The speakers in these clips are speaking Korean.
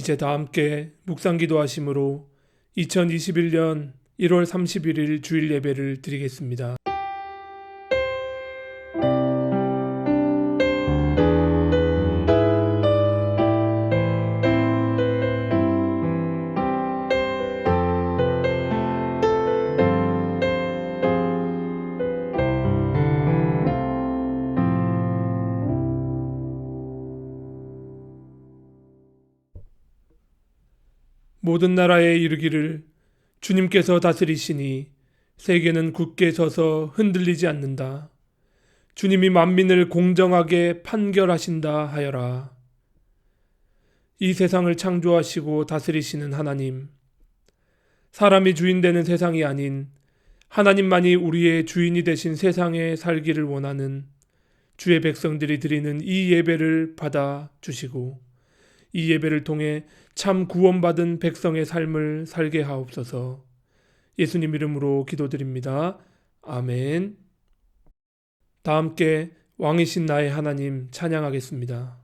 이제 다 함께 묵상 기도하심으로 2021년 1월 31일 주일 예배를 드리겠습니다. 모든 나라에 이르기를 주님께서 다스리시니 세계는 굳게 서서 흔들리지 않는다. 주님이 만민을 공정하게 판결하신다 하여라. 이 세상을 창조하시고 다스리시는 하나님, 사람이 주인 되는 세상이 아닌 하나님만이 우리의 주인이 되신 세상에 살기를 원하는 주의 백성들이 드리는 이 예배를 받아 주시고 이 예배를 통해 참 구원받은 백성의 삶을 살게 하옵소서. 예수님 이름으로 기도드립니다. 아멘. 다 함께 왕이신 나의 하나님 찬양하겠습니다.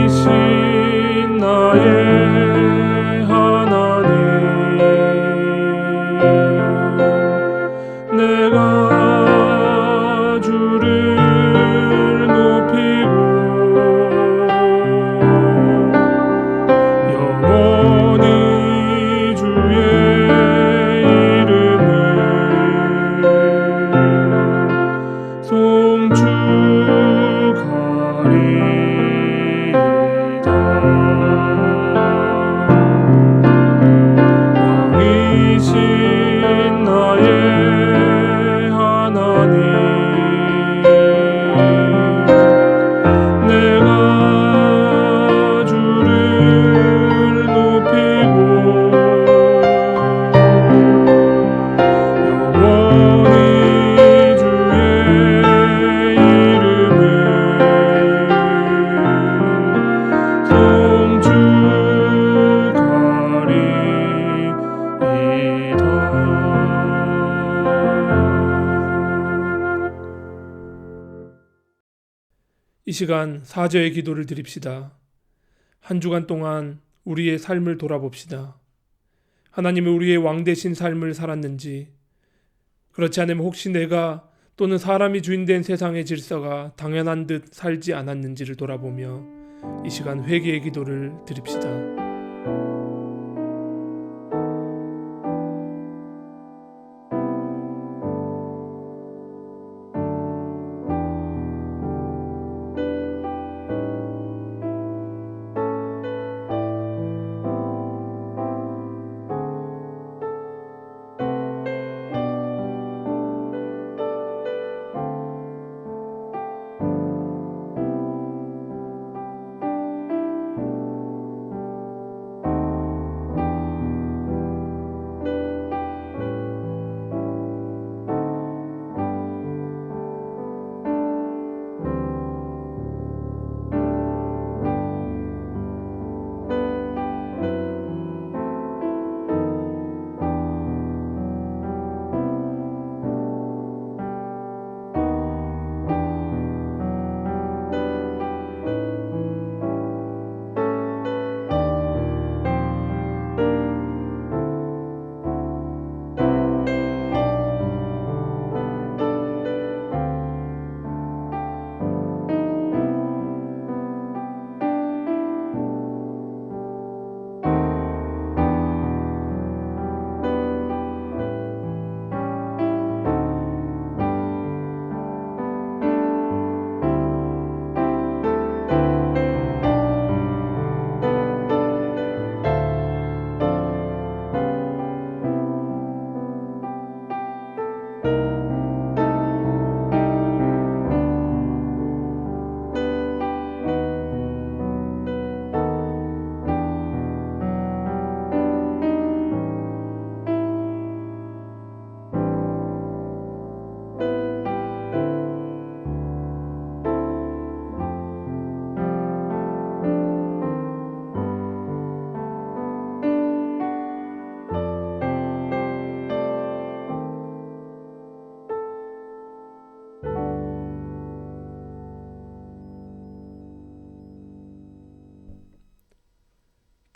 왕이신 나의 하나님, 내가 주를 높이고 영원히 주의 이름을 송축하리이다. 왕이신 나의 하나님, 내가 주를 높이고 영원히 주의 이름을 송축하리이다. 이 시간 사죄의 기도를 드립시다. 한 주간 동안 우리의 삶을 돌아봅시다. 하나님이 우리의 왕 되신 삶을 살았는지, 그렇지 않으면 혹시 내가 또는 사람이 주인된 세상의 질서가 당연한 듯 살지 않았는지를 돌아보며 이 시간 회개의 기도를 드립시다.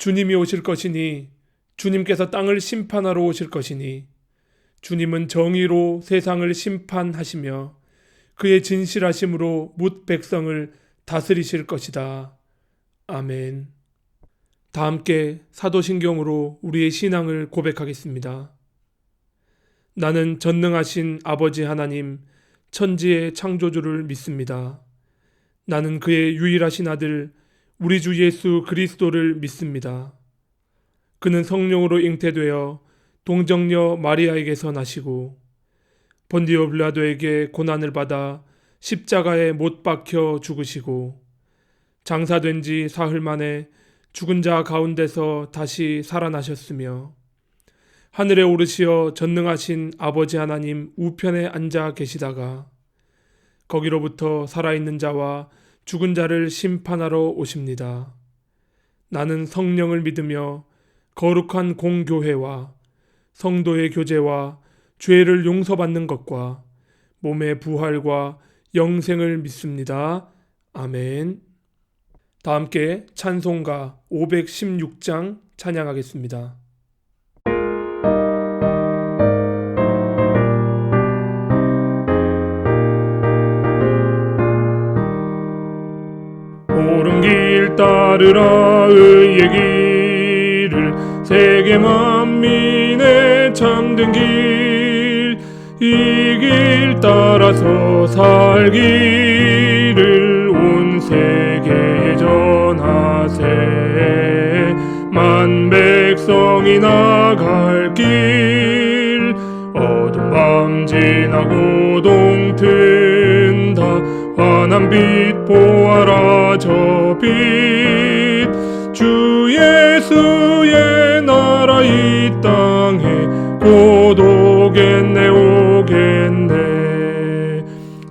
주님이 오실 것이니 주님께서 땅을 심판하러 오실 것이니 주님은 정의로 세상을 심판하시며 그의 진실하심으로 뭇 백성을 다스리실 것이다. 아멘. 다 함께 사도신경으로 우리의 신앙을 고백하겠습니다. 나는 전능하신 아버지 하나님, 천지의 창조주를 믿습니다. 나는 그의 유일하신 아들, 우리 주 예수 그리스도를 믿습니다. 그는 성령으로 잉태되어 동정녀 마리아에게서 나시고 본디오 빌라도에게 고난을 받아 십자가에 못 박혀 죽으시고 장사된 지 사흘 만에 죽은 자 가운데서 다시 살아나셨으며 하늘에 오르시어 전능하신 아버지 하나님 우편에 앉아 계시다가 거기로부터 살아있는 자와 죽은 자를 심판하러 오십니다. 나는 성령을 믿으며 거룩한 공교회와 성도의 교제와 죄를 용서받는 것과 몸의 부활과 영생을 믿습니다. 아멘. 다 함께 찬송가 516장 찬양하겠습니다. 옳은 길 따르라 의의 길을 세계 만민의 참된 길 이 길 따라서 살기를 온 세계에 전하세 만 백성이 나갈 길 어두운 밤 지나고 동튼다 환한 빛 보아라 저 빛 주 예수의 나라 이 땅에 곧 오겠네 오겠네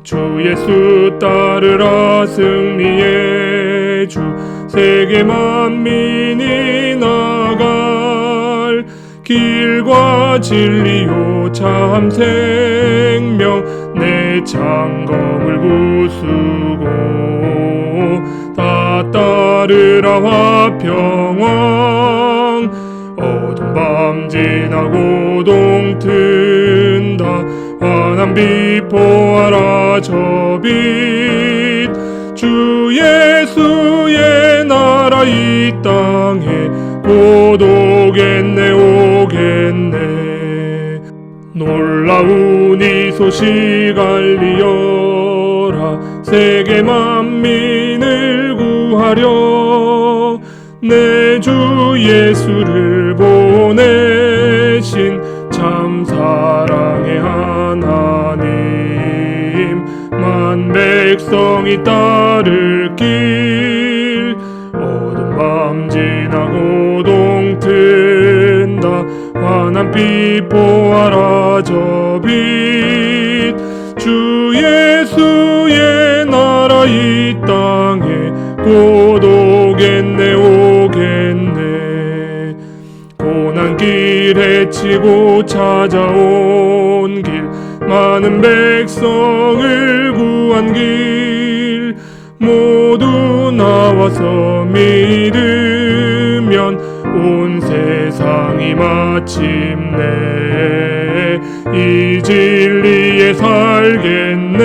주 예수 따르라 승리의 주 세계 만민이 나갈 길과 진리요 참 생명 내 창검을 부수고 다 따르라 화평왕 어두운 밤 지나고 동튼다 환한 빛 보아라 저 빛 주 예수의 나라 이 땅에 곧 오겠네 오겠네 놀라운 이 소식 알리어라 세계 만민을 구하려 내 주 예수를 보내신 참 사랑의 하나님 만 백성이 따를 길 어두운 밤 지나고 동튼다 환한 빛 보아라 저 빛 주 예수의 나라 이 땅에 곧 오겠네 오겠네 고난길 헤치고 찾아온 길 많은 백성을 구한 길 모두 나와서 믿으면 온 세상이 마침내 이 진리에 살겠네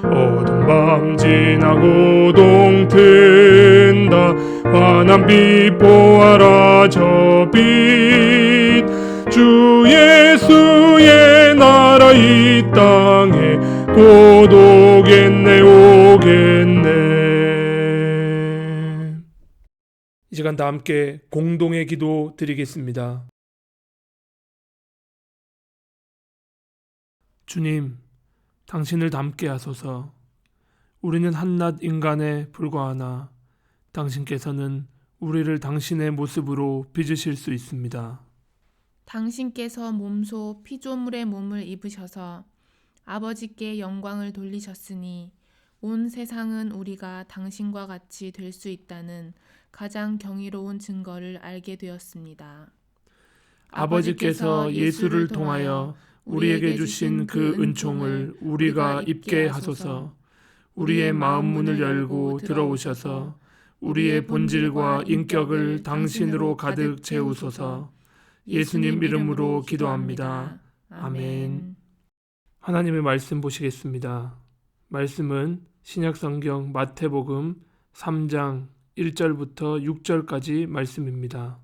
어두운 밤 지나고 동튼다 환한 빛 보아라 저 빛 주 예수의 나라 이 땅에 곧 오겠네 오겠네. 이 시간 다 함께 공동의 기도 드리겠습니다. 주님, 당신을 닮게 하소서. 우리는 한낱 인간에 불과하나 당신께서는 우리를 당신의 모습으로 빚으실 수 있습니다. 당신께서 몸소 피조물의 몸을 입으셔서 아버지께 영광을 돌리셨으니 온 세상은 우리가 당신과 같이 될 수 있다는 가장 경이로운 증거를 알게 되었습니다. 아버지께서 예수를 통하여 우리에게 주신 그 은총을 우리가 입게 하소서. 우리의 마음 문을 열고 들어오셔서 우리의 본질과 인격을 당신으로 가득 채우소서. 예수님 이름으로 기도합니다. 아멘. 하나님의 말씀 보시겠습니다. 말씀은 신약성경 마태복음 3장 1절부터 6절까지 말씀입니다.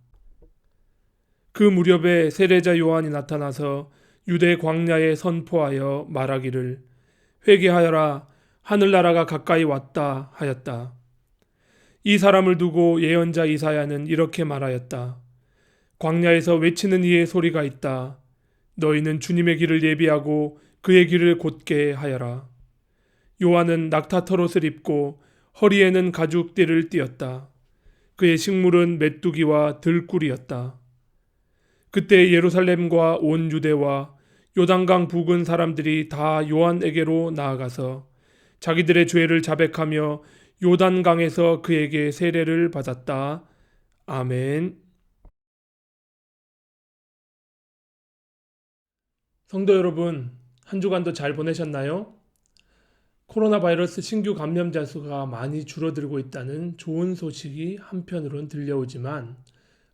그 무렵에 세례자 요한이 나타나서 유대 광야에 선포하여 말하기를 회개하여라, 하늘나라가 가까이 왔다 하였다. 이 사람을 두고 예언자 이사야는 이렇게 말하였다. 광야에서 외치는 이의 소리가 있다. 너희는 주님의 길을 예비하고 그의 길을 곧게 하여라. 요한은 낙타털옷을 입고 허리에는 가죽띠를 띠었다. 그의 식물은 메뚜기와 들꿀이었다. 그때 예루살렘과 온 유대와 요단강 부근 사람들이 다 요한에게로 나아가서 자기들의 죄를 자백하며 요단강에서 그에게 세례를 받았다. 아멘. 성도 여러분, 한 주간도 잘 보내셨나요? 코로나 바이러스 신규 감염자 수가 많이 줄어들고 있다는 좋은 소식이 한편으론 들려오지만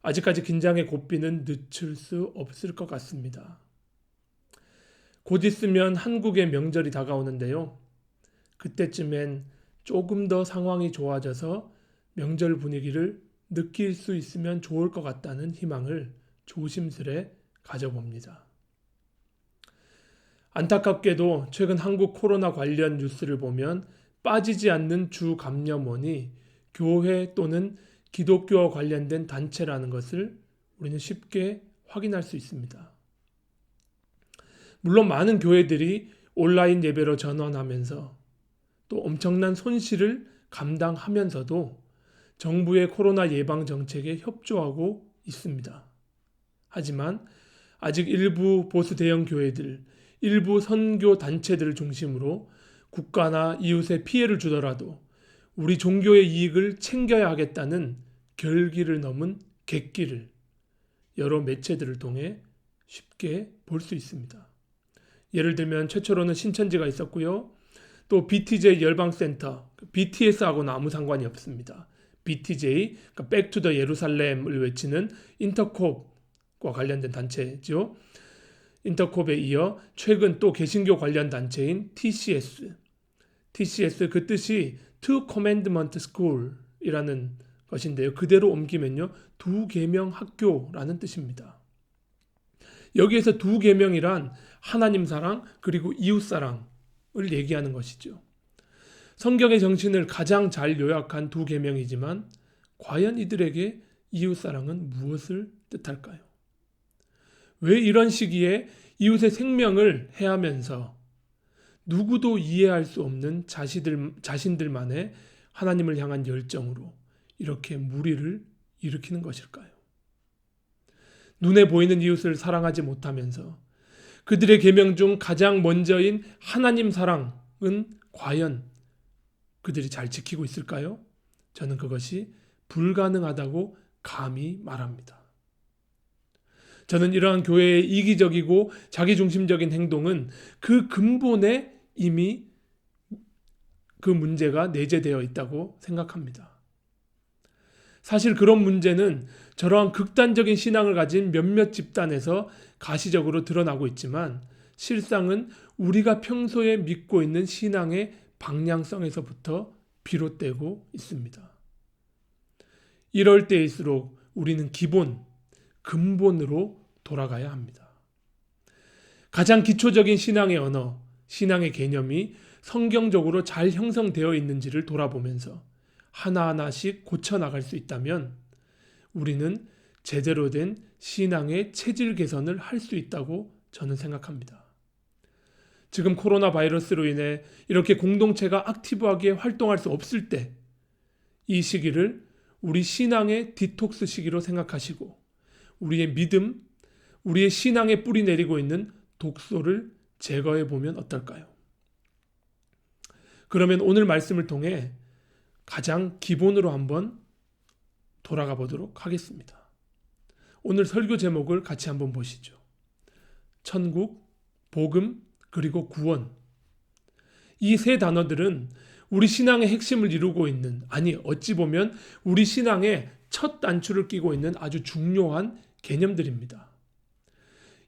아직까지 긴장의 고삐는 늦출 수 없을 것 같습니다. 곧 있으면 한국의 명절이 다가오는데요. 그때쯤엔 조금 더 상황이 좋아져서 명절 분위기를 느낄 수 있으면 좋을 것 같다는 희망을 조심스레 가져봅니다. 안타깝게도 최근 한국 코로나 관련 뉴스를 보면 빠지지 않는 주 감염원이 교회 또는 기독교와 관련된 단체라는 것을 우리는 쉽게 확인할 수 있습니다. 물론 많은 교회들이 온라인 예배로 전환하면서 또 엄청난 손실을 감당하면서도 정부의 코로나 예방 정책에 협조하고 있습니다. 하지만 아직 일부 보수 대형 교회들, 일부 선교 단체들을 중심으로 국가나 이웃에 피해를 주더라도 우리 종교의 이익을 챙겨야 하겠다는 결기를 넘은 객기를 여러 매체들을 통해 쉽게 볼 수 있습니다. 예를 들면 최초로는 신천지가 있었고요. 또 BTJ 열방센터, BTS하고는 아무 상관이 없습니다. BTJ, 그러니까 Back to the 예루살렘을 외치는 인터콥과 관련된 단체죠. 인터콥에 이어 최근 또 개신교 관련 단체인 TCS 그 뜻이 Two Commandment School이라는 것인데요. 그대로 옮기면요, 두 계명 학교라는 뜻입니다. 여기에서 두 계명이란 하나님 사랑 그리고 이웃 사랑을 얘기하는 것이죠. 성경의 정신을 가장 잘 요약한 두 계명이지만 과연 이들에게 이웃 사랑은 무엇을 뜻할까요? 왜 이런 시기에 이웃의 생명을 해하면서 누구도 이해할 수 없는 자신들만의 하나님을 향한 열정으로 이렇게 무리를 일으키는 것일까요? 눈에 보이는 이웃을 사랑하지 못하면서 그들의 계명 중 가장 먼저인 하나님 사랑은 과연 그들이 잘 지키고 있을까요? 저는 그것이 불가능하다고 감히 말합니다. 저는 이러한 교회의 이기적이고 자기중심적인 행동은 그 근본에 이미 그 문제가 내재되어 있다고 생각합니다. 사실 그런 문제는 저러한 극단적인 신앙을 가진 몇몇 집단에서 가시적으로 드러나고 있지만 실상은 우리가 평소에 믿고 있는 신앙의 방향성에서부터 비롯되고 있습니다. 이럴 때일수록 우리는 근본으로 돌아가야 합니다. 가장 기초적인 신앙의 언어, 신앙의 개념이 성경적으로 잘 형성되어 있는지를 돌아보면서 하나하나씩 고쳐나갈 수 있다면 우리는 제대로 된 신앙의 체질 개선을 할 수 있다고 저는 생각합니다. 지금 코로나 바이러스로 인해 이렇게 공동체가 액티브하게 활동할 수 없을 때 이 시기를 우리 신앙의 디톡스 시기로 생각하시고 우리의 믿음, 우리의 신앙에 뿌리 내리고 있는 독소를 제거해 보면 어떨까요? 그러면 오늘 말씀을 통해 가장 기본으로 한번 돌아가 보도록 하겠습니다. 오늘 설교 제목을 같이 한번 보시죠. 천국, 복음, 그리고 구원. 이 세 단어들은 우리 신앙의 핵심을 이루고 있는, 아니 어찌 보면 우리 신앙의 첫 단추를 끼고 있는 아주 중요한 개념들입니다.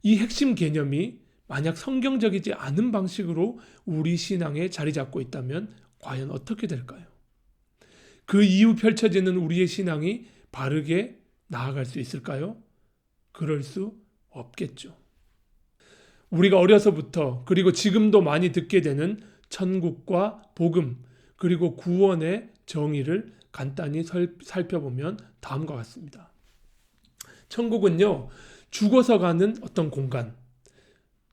이 핵심 개념이 만약 성경적이지 않은 방식으로 우리 신앙에 자리 잡고 있다면 과연 어떻게 될까요? 그 이후 펼쳐지는 우리의 신앙이 바르게 나아갈 수 있을까요? 그럴 수 없겠죠. 우리가 어려서부터 그리고 지금도 많이 듣게 되는 천국과 복음 그리고 구원의 정의를 간단히 살펴보면 다음과 같습니다. 천국은요, 죽어서 가는 어떤 공간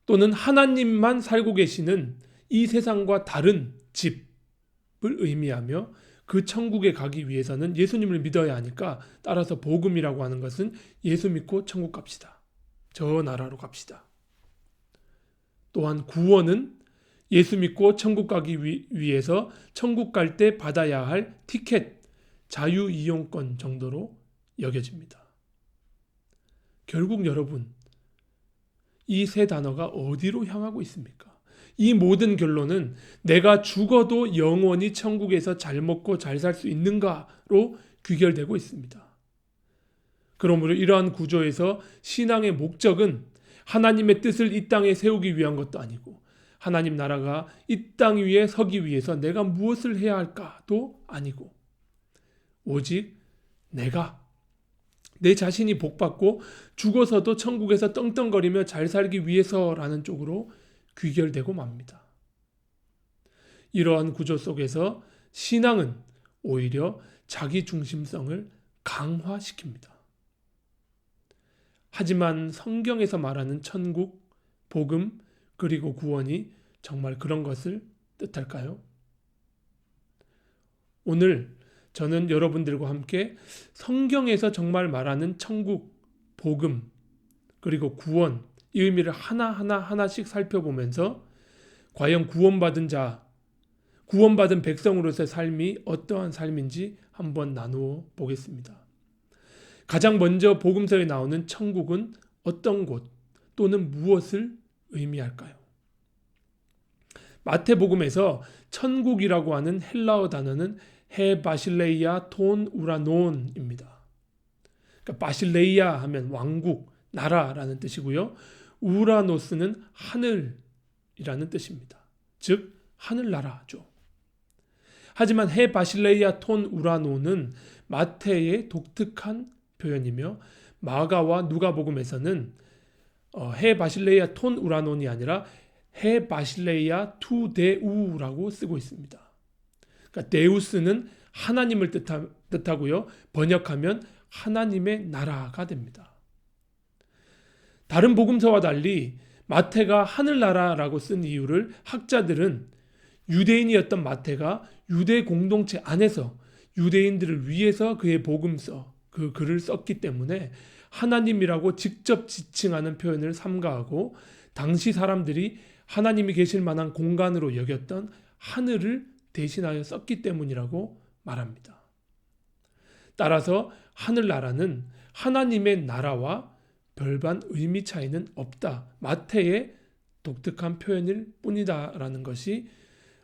또는 하나님만 살고 계시는 이 세상과 다른 집을 의미하며 그 천국에 가기 위해서는 예수님을 믿어야 하니까 따라서 복음이라고 하는 것은 예수 믿고 천국 갑시다. 저 나라로 갑시다. 또한 구원은 예수 믿고 천국 가기 위해서 천국 갈 때 받아야 할 티켓, 자유이용권 정도로 여겨집니다. 결국 여러분, 이 세 단어가 어디로 향하고 있습니까? 이 모든 결론은 내가 죽어도 영원히 천국에서 잘 먹고 잘 살 수 있는가로 귀결되고 있습니다. 그러므로 이러한 구조에서 신앙의 목적은 하나님의 뜻을 이 땅에 세우기 위한 것도 아니고 하나님 나라가 이 땅 위에 서기 위해서 내가 무엇을 해야 할까도 아니고 오직 내가 내 자신이 복받고 죽어서도 천국에서 떵떵거리며 잘 살기 위해서라는 쪽으로 귀결되고 맙니다. 이러한 구조 속에서 신앙은 오히려 자기 중심성을 강화시킵니다. 하지만 성경에서 말하는 천국, 복음, 그리고 구원이 정말 그런 것을 뜻할까요? 오늘 저는 여러분들과 함께 성경에서 정말 말하는 천국, 복음, 그리고 구원, 이 의미를 하나씩 살펴보면서 과연 구원받은 자, 구원받은 백성으로서의 삶이 어떠한 삶인지 한번 나누어 보겠습니다. 가장 먼저 복음서에 나오는 천국은 어떤 곳 또는 무엇을 의미할까요? 마태복음에서 천국이라고 하는 헬라어 단어는 헤바실레이아 톤 우라논입니다. 그러니까 바실레이아 하면 왕국, 나라라는 뜻이고요. 우라노스는 하늘이라는 뜻입니다. 즉 하늘나라죠. 하지만 헤바실레이아 톤 우라논은 마태의 독특한 표현이며 마가와 누가복음에서는 헤바실레이아 톤 우라논이 아니라 헤바실레이아 투 데우라고 쓰고 있습니다. 그러니까 데우스는 하나님을 뜻하고요. 번역하면 하나님의 나라가 됩니다. 다른 복음서와 달리 마태가 하늘나라라고 쓴 이유를 학자들은 유대인이었던 마태가 유대 공동체 안에서 유대인들을 위해서 그의 복음서, 그 글을 썼기 때문에 하나님이라고 직접 지칭하는 표현을 삼가하고 당시 사람들이 하나님이 계실 만한 공간으로 여겼던 하늘을 대신하여 썼기 때문이라고 말합니다. 따라서 하늘나라는 하나님의 나라와 별반 의미 차이는 없다. 마태의 독특한 표현일 뿐이다라는 것이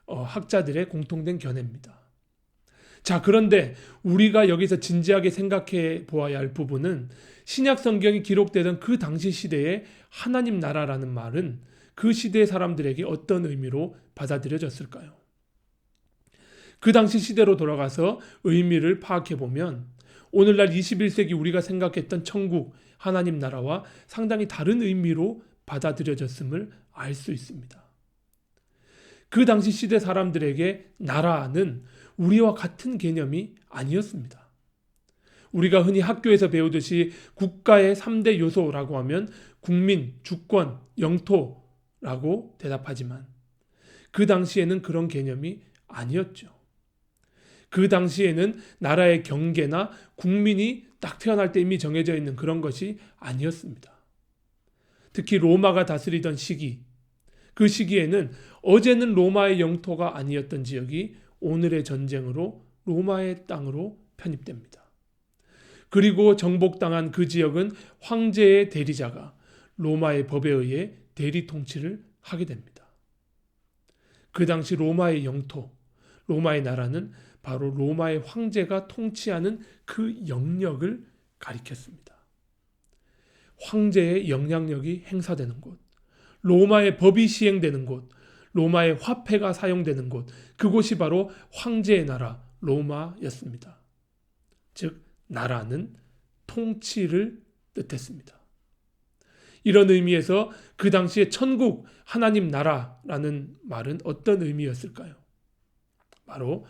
학자들의 공통된 견해입니다. 자, 그런데 우리가 여기서 진지하게 생각해 보아야 할 부분은 신약 성경이 기록되던 그 당시 시대에 하나님 나라라는 말은 그 시대 사람들에게 어떤 의미로 받아들여졌을까요? 그 당시 시대로 돌아가서 의미를 파악해 보면 오늘날 21세기 우리가 생각했던 천국, 하나님 나라와 상당히 다른 의미로 받아들여졌음을 알 수 있습니다. 그 당시 시대 사람들에게 나라는 우리와 같은 개념이 아니었습니다. 우리가 흔히 학교에서 배우듯이 국가의 3대 요소라고 하면 국민, 주권, 영토라고 대답하지만 그 당시에는 그런 개념이 아니었죠. 그 당시에는 나라의 경계나 국민이 딱 태어날 때 이미 정해져 있는 그런 것이 아니었습니다. 특히 로마가 다스리던 시기, 그 시기에는 어제는 로마의 영토가 아니었던 지역이 오늘의 전쟁으로 로마의 땅으로 편입됩니다. 그리고 정복당한 그 지역은 황제의 대리자가 로마의 법에 의해 대리 통치를 하게 됩니다. 그 당시 로마의 영토, 로마의 나라는 바로 로마의 황제가 통치하는 그 영역을 가리켰습니다. 황제의 영향력이 행사되는 곳, 로마의 법이 시행되는 곳, 로마의 화폐가 사용되는 곳, 그곳이 바로 황제의 나라 로마였습니다. 즉 나라는 통치를 뜻했습니다. 이런 의미에서 그 당시에 천국, 하나님 나라라는 말은 어떤 의미였을까요? 바로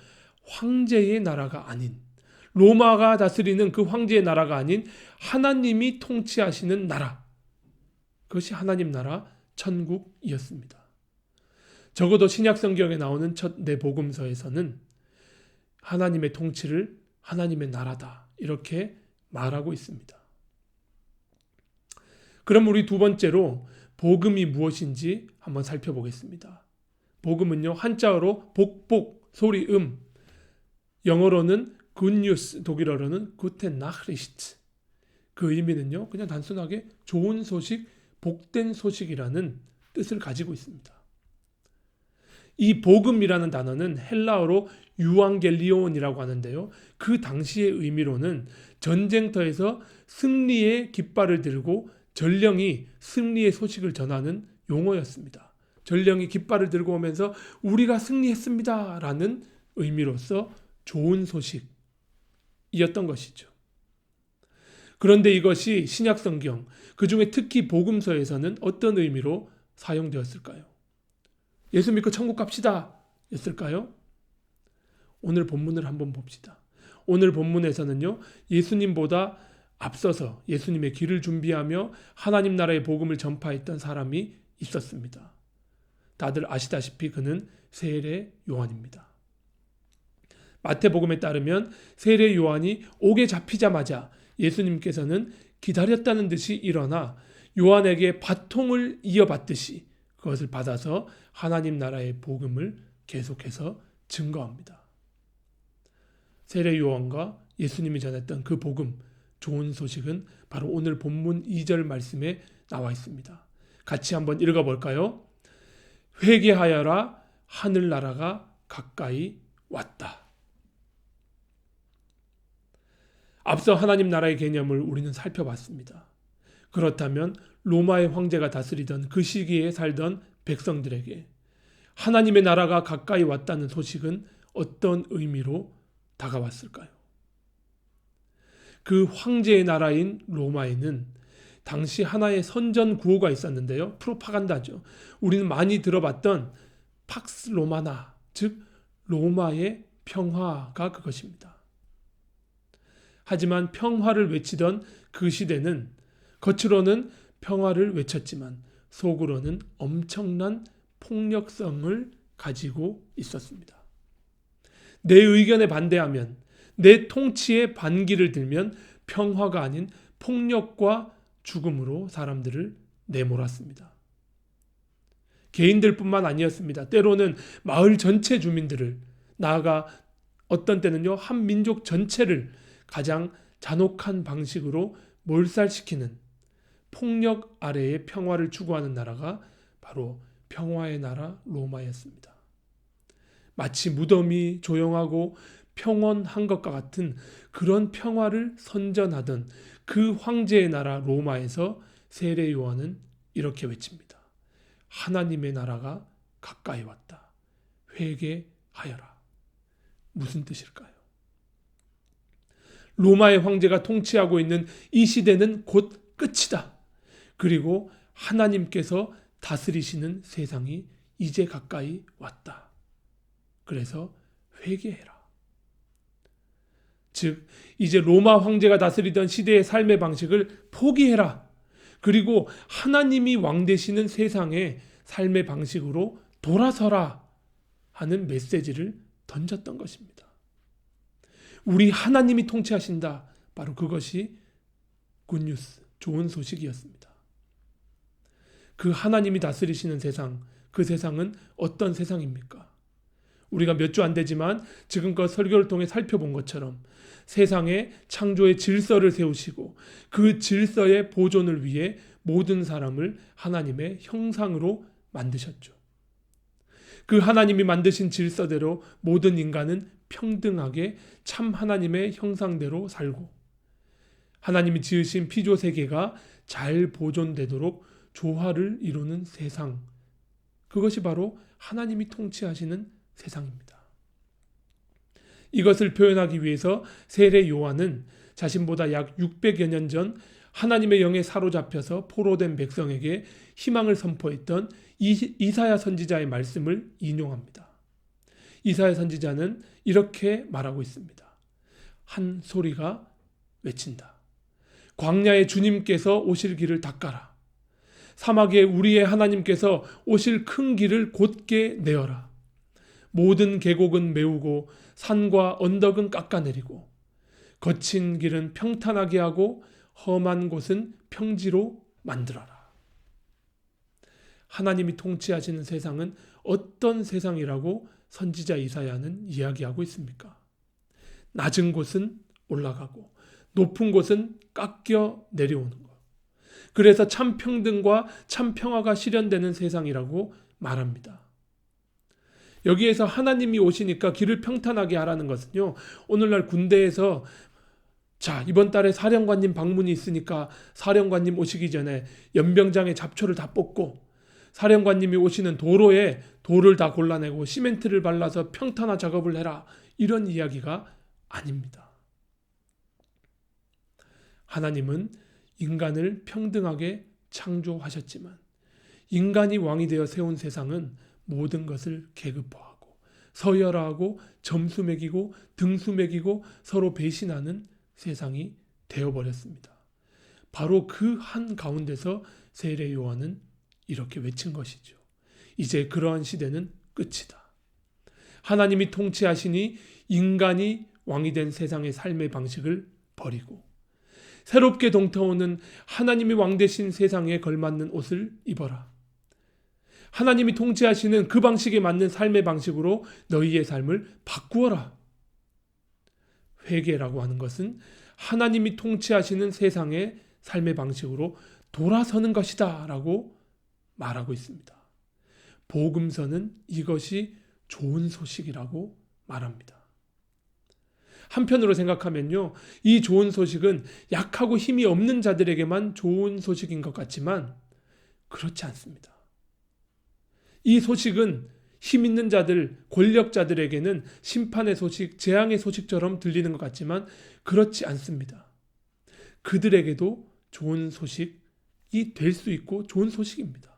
황제의 나라가 아닌, 로마가 다스리는 그 황제의 나라가 아닌 하나님이 통치하시는 나라, 그것이 하나님 나라 천국이었습니다. 적어도 신약 성경에 나오는 첫 네 복음서에서는 하나님의 통치를 하나님의 나라다 이렇게 말하고 있습니다. 그럼 우리 두 번째로 복음이 무엇인지 한번 살펴보겠습니다. 복음은요, 한자어로 복복, 소리, 영어로는 good news, 독일어로는 gute Nachricht. 그 의미는요, 그냥 단순하게 좋은 소식, 복된 소식이라는 뜻을 가지고 있습니다. 이 복음이라는 단어는 헬라어로 유앙겔리온이라고 하는데요. 그 당시의 의미로는 전쟁터에서 승리의 깃발을 들고 전령이 승리의 소식을 전하는 용어였습니다. 전령이 깃발을 들고 오면서 우리가 승리했습니다 라는 의미로서 좋은 소식이었던 것이죠. 그런데 이것이 신약 성경, 그 중에 특히 복음서에서는 어떤 의미로 사용되었을까요? 예수 믿고 천국 갑시다 였을까요? 오늘 본문을 한번 봅시다. 오늘 본문에서는요, 예수님보다 앞서서 예수님의 길을 준비하며 하나님 나라의 복음을 전파했던 사람이 있었습니다. 다들 아시다시피 그는 세례 요한입니다. 마태복음에 따르면 세례 요한이 옥에 잡히자마자 예수님께서는 기다렸다는 듯이 일어나 요한에게 바통을 이어받듯이 그것을 받아서 하나님 나라의 복음을 계속해서 증거합니다. 세례 요한과 예수님이 전했던 그 복음, 좋은 소식은 바로 오늘 본문 2절 말씀에 나와 있습니다. 같이 한번 읽어볼까요? 회개하여라, 하늘나라가 가까이 왔다. 앞서 하나님 나라의 개념을 우리는 살펴봤습니다. 그렇다면 로마의 황제가 다스리던 그 시기에 살던 백성들에게 하나님의 나라가 가까이 왔다는 소식은 어떤 의미로 다가왔을까요? 그 황제의 나라인 로마에는 당시 하나의 선전 구호가 있었는데요. 프로파간다죠. 우리는 많이 들어봤던 팍스 로마나, 즉 로마의 평화가 그것입니다. 하지만 평화를 외치던 그 시대는 겉으로는 평화를 외쳤지만 속으로는 엄청난 폭력성을 가지고 있었습니다. 내 의견에 반대하면, 내 통치에 반기를 들면 평화가 아닌 폭력과 죽음으로 사람들을 내몰았습니다. 개인들뿐만 아니었습니다. 때로는 마을 전체 주민들을, 나아가 어떤 때는요, 한 민족 전체를 가장 잔혹한 방식으로 몰살시키는 폭력 아래의 평화를 추구하는 나라가 바로 평화의 나라 로마였습니다. 마치 무덤이 조용하고 평온한 것과 같은 그런 평화를 선전하던 그 황제의 나라 로마에서 세례 요한은 이렇게 외칩니다. 하나님의 나라가 가까이 왔다. 회개하여라. 무슨 뜻일까요? 로마의 황제가 통치하고 있는 이 시대는 곧 끝이다. 그리고 하나님께서 다스리시는 세상이 이제 가까이 왔다. 그래서 회개해라. 즉, 이제 로마 황제가 다스리던 시대의 삶의 방식을 포기해라. 그리고 하나님이 왕 되시는 세상의 삶의 방식으로 돌아서라 하는 메시지를 던졌던 것입니다. 우리 하나님이 통치하신다. 바로 그것이 굿뉴스, 좋은 소식이었습니다. 그 하나님이 다스리시는 세상, 그 세상은 어떤 세상입니까? 우리가 몇 주 안 되지만 지금껏 설교를 통해 살펴본 것처럼 세상에 창조의 질서를 세우시고 그 질서의 보존을 위해 모든 사람을 하나님의 형상으로 만드셨죠. 그 하나님이 만드신 질서대로 모든 인간은 평등하게 참 하나님의 형상대로 살고, 하나님이 지으신 피조 세계가 잘 보존되도록 조화를 이루는 세상, 그것이 바로 하나님이 통치하시는 세상입니다. 이것을 표현하기 위해서 세례 요한은 자신보다 약 600여 년 전 하나님의 영에 사로잡혀서 포로된 백성에게 희망을 선포했던 이사야 선지자의 말씀을 인용합니다. 이사야 선지자는 이렇게 말하고 있습니다. 한 소리가 외친다. 광야에 주님께서 오실 길을 닦아라. 사막에 우리의 하나님께서 오실 큰 길을 곧게 내어라. 모든 계곡은 메우고 산과 언덕은 깎아내리고 거친 길은 평탄하게 하고 험한 곳은 평지로 만들어라. 하나님이 통치하시는 세상은 어떤 세상이라고 선지자 이사야는 이야기하고 있습니까? 낮은 곳은 올라가고 높은 곳은 깎여 내려오는 것. 그래서 참 평등과 참 평화가 실현되는 세상이라고 말합니다. 여기에서 하나님이 오시니까 길을 평탄하게 하라는 것은요, 오늘날 군대에서 자, 이번 달에 사령관님 방문이 있으니까 사령관님 오시기 전에 연병장의 잡초를 다 뽑고 사령관님이 오시는 도로에 돌을 다 골라내고 시멘트를 발라서 평탄화 작업을 해라, 이런 이야기가 아닙니다. 하나님은 인간을 평등하게 창조하셨지만 인간이 왕이 되어 세운 세상은 모든 것을 계급화하고 서열화하고 점수 매기고 등수 매기고 서로 배신하는 세상이 되어버렸습니다. 바로 그 한 가운데서 세례 요한은 이렇게 외친 것이죠. 이제 그러한 시대는 끝이다. 하나님이 통치하시니 인간이 왕이 된 세상의 삶의 방식을 버리고 새롭게 동터오는 하나님이 왕 되신 세상에 걸맞는 옷을 입어라. 하나님이 통치하시는 그 방식에 맞는 삶의 방식으로 너희의 삶을 바꾸어라. 회개라고 하는 것은 하나님이 통치하시는 세상의 삶의 방식으로 돌아서는 것이다 라고 말하고 있습니다. 복음서는 이것이 좋은 소식이라고 말합니다. 한편으로 생각하면요, 이 좋은 소식은 약하고 힘이 없는 자들에게만 좋은 소식인 것 같지만 그렇지 않습니다. 이 소식은 힘 있는 자들, 권력자들에게는 심판의 소식, 재앙의 소식처럼 들리는 것 같지만 그렇지 않습니다. 그들에게도 좋은 소식이 될 수 있고 좋은 소식입니다.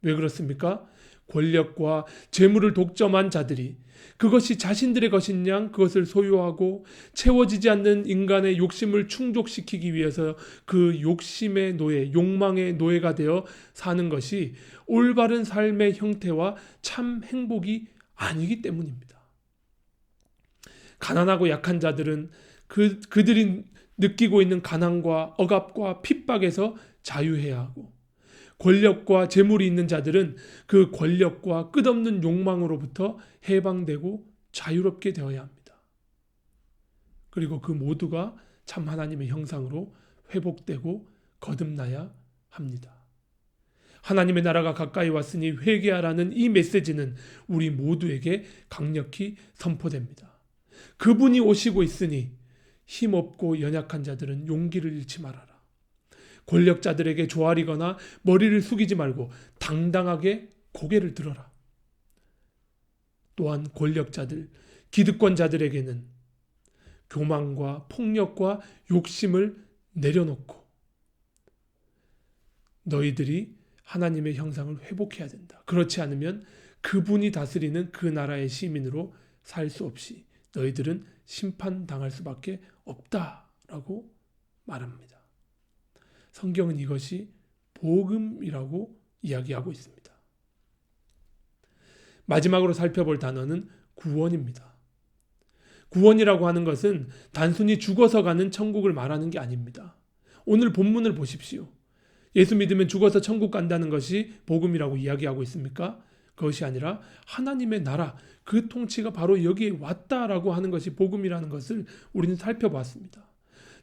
왜 그렇습니까? 권력과 재물을 독점한 자들이 그것이 자신들의 것인 양 그것을 소유하고 채워지지 않는 인간의 욕심을 충족시키기 위해서 그 욕심의 노예, 욕망의 노예가 되어 사는 것이 올바른 삶의 형태와 참 행복이 아니기 때문입니다. 가난하고 약한 자들은 그들이 느끼고 있는 가난과 억압과 핍박에서 자유해야 하고, 권력과 재물이 있는 자들은 그 권력과 끝없는 욕망으로부터 해방되고 자유롭게 되어야 합니다. 그리고 그 모두가 참 하나님의 형상으로 회복되고 거듭나야 합니다. 하나님의 나라가 가까이 왔으니 회개하라는 이 메시지는 우리 모두에게 강력히 선포됩니다. 그분이 오시고 있으니 힘없고 연약한 자들은 용기를 잃지 말아라. 권력자들에게 조아리거나 머리를 숙이지 말고 당당하게 고개를 들어라. 또한 권력자들, 기득권자들에게는 교만과 폭력과 욕심을 내려놓고 너희들이 하나님의 형상을 회복해야 된다. 그렇지 않으면 그분이 다스리는 그 나라의 시민으로 살 수 없이 너희들은 심판당할 수밖에 없다라고 말합니다. 성경은 이것이 복음이라고 이야기하고 있습니다. 마지막으로 살펴볼 단어는 구원입니다. 구원이라고 하는 것은 단순히 죽어서 가는 천국을 말하는 게 아닙니다. 오늘 본문을 보십시오. 예수 믿으면 죽어서 천국 간다는 것이 복음이라고 이야기하고 있습니까? 그것이 아니라 하나님의 나라, 그 통치가 바로 여기에 왔다라고 하는 것이 복음이라는 것을 우리는 살펴봤습니다.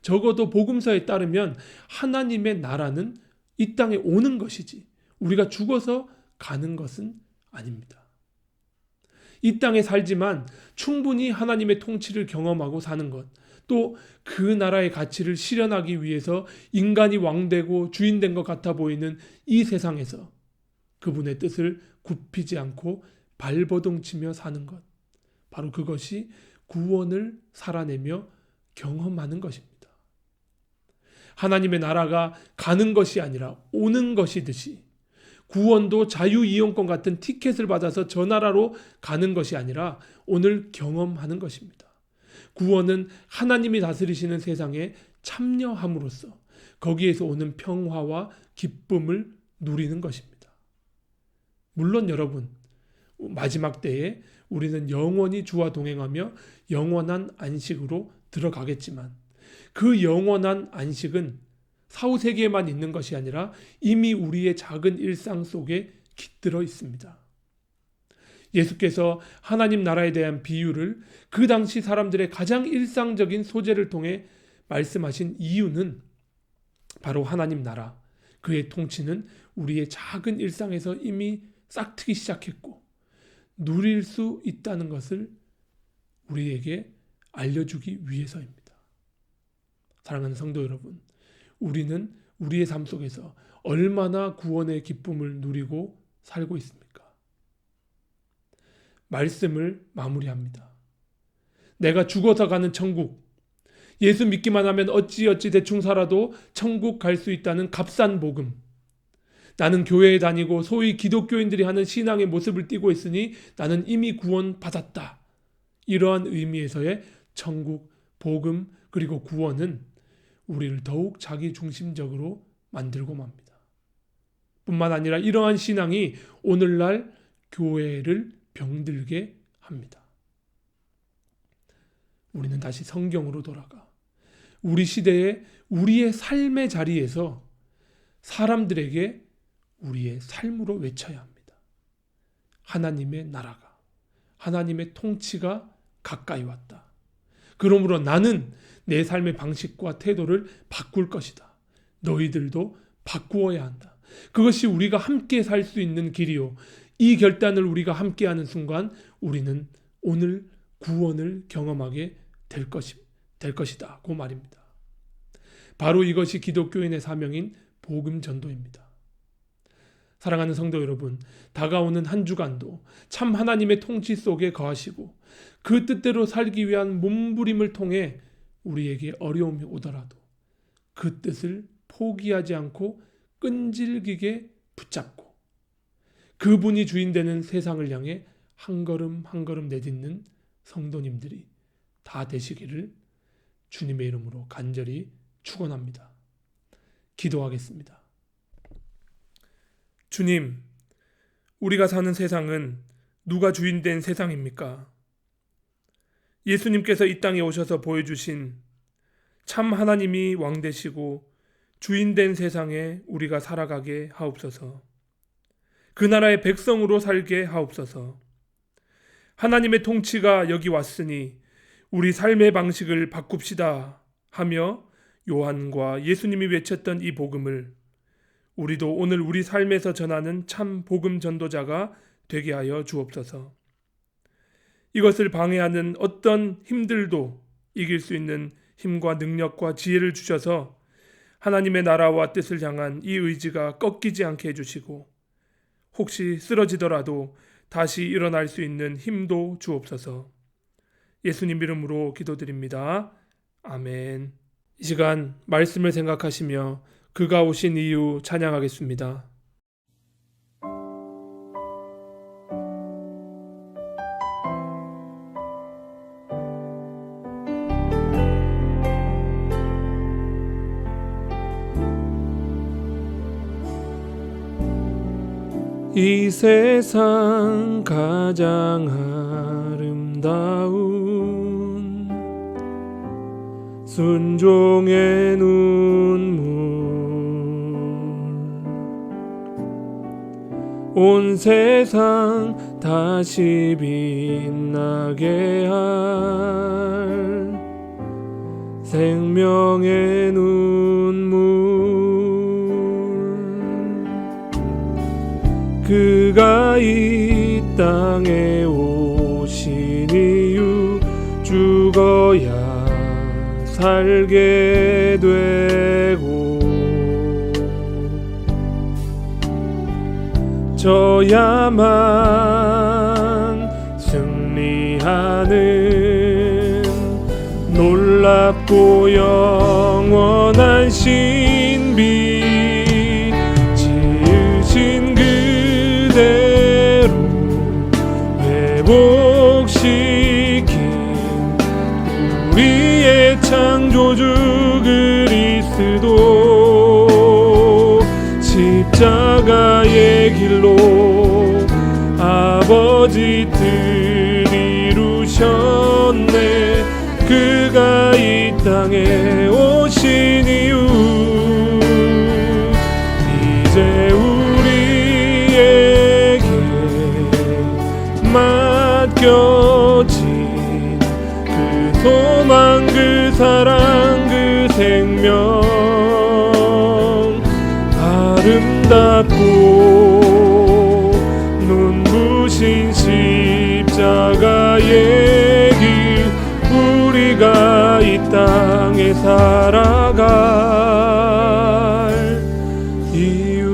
적어도 복음서에 따르면 하나님의 나라는 이 땅에 오는 것이지 우리가 죽어서 가는 것은 아닙니다. 이 땅에 살지만 충분히 하나님의 통치를 경험하고 사는 것, 또 그 나라의 가치를 실현하기 위해서 인간이 왕되고 주인된 것 같아 보이는 이 세상에서 그분의 뜻을 굽히지 않고 발버둥치며 사는 것, 바로 그것이 구원을 살아내며 경험하는 것입니다. 하나님의 나라가 가는 것이 아니라 오는 것이듯이 구원도 자유이용권 같은 티켓을 받아서 저 나라로 가는 것이 아니라 오늘 경험하는 것입니다. 구원은 하나님이 다스리시는 세상에 참여함으로써 거기에서 오는 평화와 기쁨을 누리는 것입니다. 물론 여러분, 마지막 때에 우리는 영원히 주와 동행하며 영원한 안식으로 들어가겠지만 그 영원한 안식은 사후세계에만 있는 것이 아니라 이미 우리의 작은 일상 속에 깃들어 있습니다. 예수께서 하나님 나라에 대한 비유를 그 당시 사람들의 가장 일상적인 소재를 통해 말씀하신 이유는 바로 하나님 나라, 그의 통치는 우리의 작은 일상에서 이미 싹트기 시작했고 누릴 수 있다는 것을 우리에게 알려주기 위해서입니다. 사랑하는 성도 여러분, 우리는 우리의 삶 속에서 얼마나 구원의 기쁨을 누리고 살고 있습니까? 말씀을 마무리합니다. 내가 죽어서 가는 천국, 예수 믿기만 하면 어찌어찌 대충 살아도 천국 갈 수 있다는 값싼 복음, 나는 교회에 다니고 소위 기독교인들이 하는 신앙의 모습을 띠고 있으니 나는 이미 구원 받았다. 이러한 의미에서의 천국, 복음, 그리고 구원은 우리를 더욱 자기중심적으로 만들고 맙니다. 뿐만 아니라 이러한 신앙이 오늘날 교회를 병들게 합니다. 우리는 다시 성경으로 돌아가 우리 시대에 우리의 삶의 자리에서 사람들에게 우리의 삶으로 외쳐야 합니다. 하나님의 나라가, 하나님의 통치가 가까이 왔다. 그러므로 나는 내 삶의 방식과 태도를 바꿀 것이다. 너희들도 바꾸어야 한다. 그것이 우리가 함께 살 수 있는 길이요. 이 결단을 우리가 함께하는 순간 우리는 오늘 구원을 경험하게 될 것이다. 그 말입니다. 바로 이것이 기독교인의 사명인 복음 전도입니다. 사랑하는 성도 여러분, 다가오는 한 주간도 참 하나님의 통치 속에 거하시고 그 뜻대로 살기 위한 몸부림을 통해 우리에게 어려움이 오더라도 그 뜻을 포기하지 않고 끈질기게 붙잡고 그분이 주인되는 세상을 향해 한 걸음 한 걸음 내딛는 성도님들이 다 되시기를 주님의 이름으로 간절히 축원합니다. 기도하겠습니다. 주님, 우리가 사는 세상은 누가 주인된 세상입니까? 예수님께서 이 땅에 오셔서 보여주신 참 하나님이 왕되시고 주인된 세상에 우리가 살아가게 하옵소서. 그 나라의 백성으로 살게 하옵소서. 하나님의 통치가 여기 왔으니 우리 삶의 방식을 바꿉시다 하며 요한과 예수님이 외쳤던 이 복음을 우리도 오늘 우리 삶에서 전하는 참 복음 전도자가 되게 하여 주옵소서. 이것을 방해하는 어떤 힘들도 이길 수 있는 힘과 능력과 지혜를 주셔서 하나님의 나라와 뜻을 향한 이 의지가 꺾이지 않게 해주시고 혹시 쓰러지더라도 다시 일어날 수 있는 힘도 주옵소서. 예수님 이름으로 기도드립니다. 아멘. 이 시간 말씀을 생각하시며 그가 오신 이유 찬양하겠습니다. 이 세상 가장 아름다운 순종의 눈물 온 세상 다시 빛나게 할 생명의 눈물 그가 이 땅에 오신 이유 죽어야 살게 되고 져야만 승리하는 놀랍고 영원한 신비 지으신 그대로 회복시킨 우리의 창조주 그리스도 십자가의 길로 아버지 뜻 이루셨네. 그가 이 땅에 오신 이유 이제 우리에게 맡겨진 그 소망 그 사랑 그 생명 아름답고 눈부신 십자가의 길 우리가 이 땅에 살아갈 이유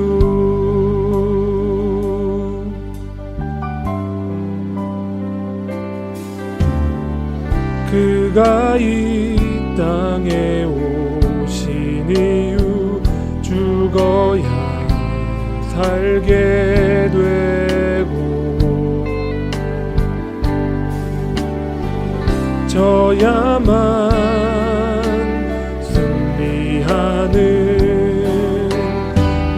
그가 이 땅에 오신 이유 죽어야 살게 되고 져야만 승리하는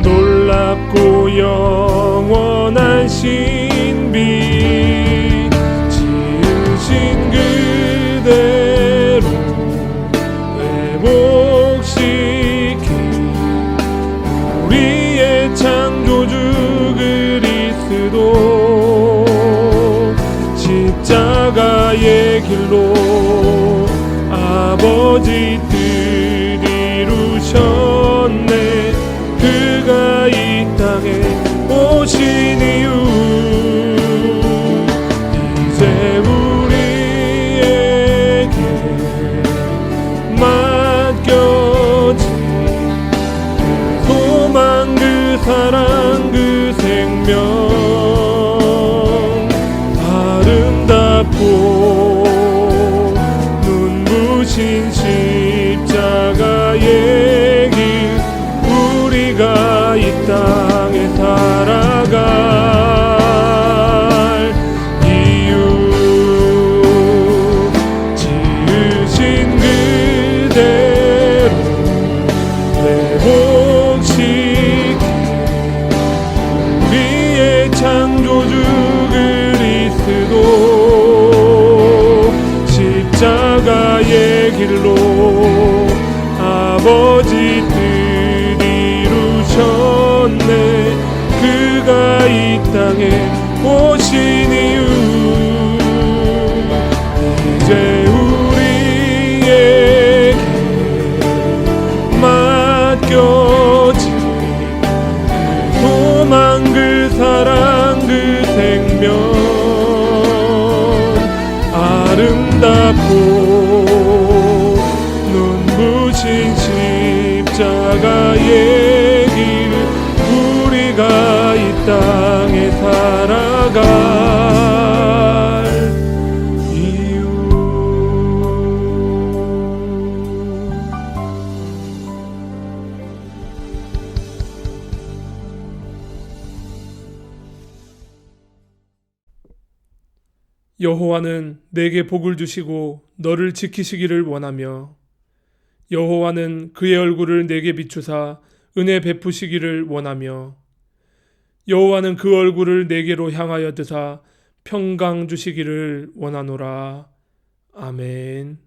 놀랍고 영원한 신비 지으신 그대로 회복시킨 우리의 창조주 그리스도 십자가의 길로 아버지 뜻 이루셨네. 그가 이 땅에 오신 이유 이제 우리에게 맡겨진 그 소망 그 사랑 그 생명 아름답고 눈부신 십자가의 길 우리가 이 땅에 살아갈 이유 지으신 그대로 회복시킨 우리의 창조주 그리스도 십자가의 길로 아버지 뜻 이루셨네. 그가 이 땅에 오신 이유 이제 우리에게 맡겨진 그 소망 그 사랑 그 생명 아름답고 눈부신 십자가의 길 우리가 이 땅에 살아갈 이유 여호와는 내게 복을 주시고 너를 지키시기를 원하며 여호와는 그의 얼굴을 내게 비추사 은혜 베푸시기를 원하며 여호와는 그 얼굴을 내게로 향하여 드사 평강 주시기를 원하노라. 아멘.